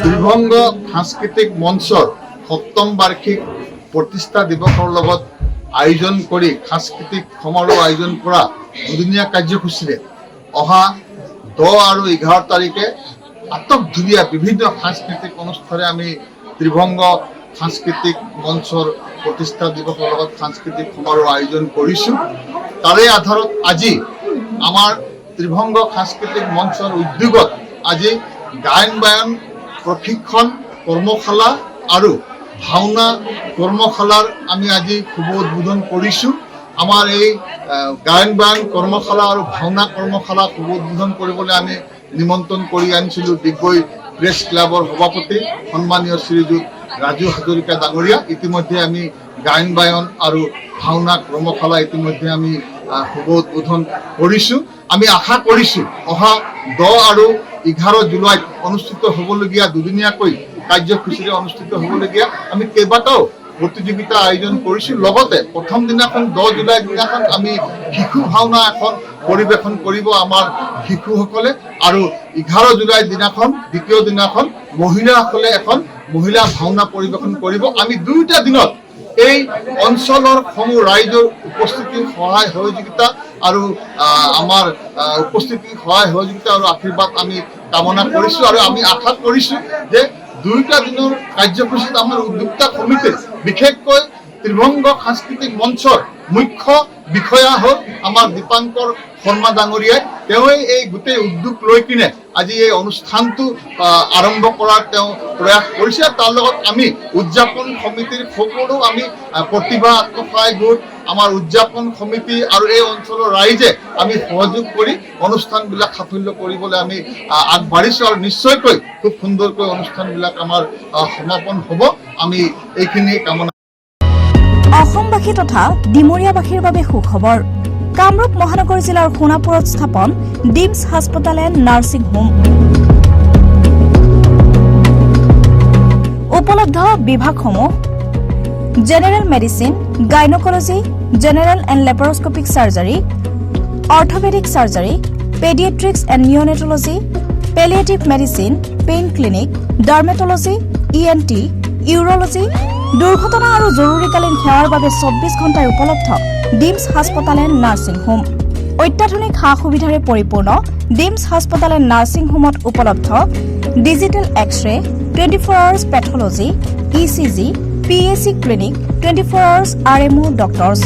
ত্ৰিভংগ সাংস্কৃতিক মঞ্চৰ ৭ম বাৰ্ষিক প্ৰতিষ্ঠা দিৱসৰ লগত আয়োজন কৰি সাংস্কৃতিক সমাৰোহ আয়োজন কৰা দুদিনীয়া কাৰ্যসূচীৰে অহা 10 আৰু 11 তাৰিখে আটকধুনীয়া বিভিন্ন সাংস্কৃতিক অনুষ্ঠানে আমি ত্ৰিভংগ সাংস্কৃতিক মঞ্চৰ প্ৰতিষ্ঠা দিৱসৰ লগত সাংস্কৃতিক সমাৰোহ আয়োজন কৰিছোঁ। তাৰে আধাৰত আজি আমাৰ ত্ৰিভংগ সাংস্কৃতিক মঞ্চৰ উদ্যোগত আজি গায়ন বায়ন প্ৰশিক্ষণ কৰ্মশালা আৰু ভাওনা কৰ্মশালাৰ আমি আজি শুভ উদ্বোধন কৰিছোঁ। আমাৰ এই গায়ন বায়ন কৰ্মশালা আৰু ভাওনা কৰ্মশালা শুভ উদ্বোধন কৰিবলৈ আমি নিমন্ত্ৰণ কৰি আনিছিলোঁ ডিগবৈ প্ৰেছ ক্লাবৰ সভাপতি সন্মানীয় শ্ৰীযুত ৰাজু হাজৰিকা ডাঙৰীয়া। ইতিমধ্যে আমি গায়ন বায়ন আৰু ভাওনা কৰ্মশালা ইতিমধ্যে আমি শুভ উদ্বোধন কৰিছোঁ। আমি আশা কৰিছোঁ অহা 10 আৰু 11 জুলাইত অনুষ্ঠিত হ'বলগীয়া দুদিনীয়াকৈ কাৰ্যসূচীৰে অনুষ্ঠিত হ'বলগীয়া আমি কেইবাটাও প্ৰতিযোগিতা আয়োজন কৰিছোঁ। লগতে প্ৰথম দিনাখন 10 জুলাইৰ দিনাখন আমি শিশু ভাওনা এখন পৰিৱেশন কৰিব আমাৰ শিশুসকলে, আৰু 11 জুলাইৰ দিনাখন দ্বিতীয় দিনাখন মহিলাসকলে এখন মহিলা ভাওনা পৰিৱেশন কৰিব। আমি দুয়োটা দিনত এই অঞ্চলৰ সমূহ ৰাইজৰ উপস্থিতি সহায় সহযোগিতা আৰু আমাৰ উপস্থিতি সহায় সহযোগিতা আৰু আশীৰ্বাদ আমি কামনা কৰিছোঁ। আৰু আমি আশা কৰিছোঁ যে দুয়োটা দিনৰ কাৰ্যসূচীত আমাৰ উদ্যোক্তা সমিতিৰ বিশেষকৈ ত্ৰিভংগ সাংস্কৃতিক মঞ্চৰ মুখ্য বিষয়া হ'ল আমাৰ দীপাংকৰ শৰ্মা ডাঙৰীয়াই। তেওঁৱে এই গোটেই উদ্যোগ লৈ কিনে আজি এই অনুষ্ঠানটো আৰম্ভ কৰাৰ তেওঁ প্ৰয়াস কৰিছে। তাৰ লগত আমি উদযাপন সমিতিৰ সকলো আমি প্ৰতিভা আত্মসহায়ক গোট আমাৰ উদযাপন সমিতি আৰু এই অঞ্চলৰ ৰাইজে আমি সহযোগ কৰি অনুষ্ঠানবিলাক সাফল্য কৰিবলৈ আমি আগবাঢ়িছোঁ, আৰু নিশ্চয়কৈ খুব সুন্দৰকৈ অনুষ্ঠানবিলাক আমাৰ সমাপন হ'ব। আমি এইখিনি কামনা। অসমবাসী তথা ডিমৰীয়াবাসীৰ বাবে সুখবৰ। কামৰূপ মহানগৰ জিলাৰ সোণাপুৰত স্থাপন ডিমছ হাস্পতাল এণ্ড নাৰ্ছিং হোম। উপলব্ধ বিভাগসমূহ general medicine, gynaecology, general and laparoscopic surgery, orthopaedic surgery, paediatrics and neonatology, palliative medicine, pain clinic, dermatology, ENT, urology, দুৰ্ঘটনা আৰু জৰুৰীকালীন সেৱাৰ বাবে 24 ঘণ্টাৰ উপলব্ধ ডিমছ হাস্পতাল এণ্ড নাৰ্ছিং হোম। অত্যাধুনিক সা সুবিধাৰে পৰিপূৰ্ণ ডিমছ হাস্পতাল এণ্ড নাৰ্ছিং হোমত উপলব্ধ digital X-ray, 24 hours pathology, ECG, PAC clinic, 24 hours RMO doctors.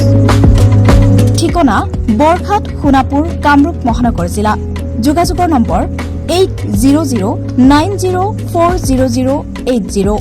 ঠিকনা বৰঘাট, সোণাপুৰ, কামৰূপ মহানগৰ জিলা। যোগাযোগৰ নম্বৰ 8009040080।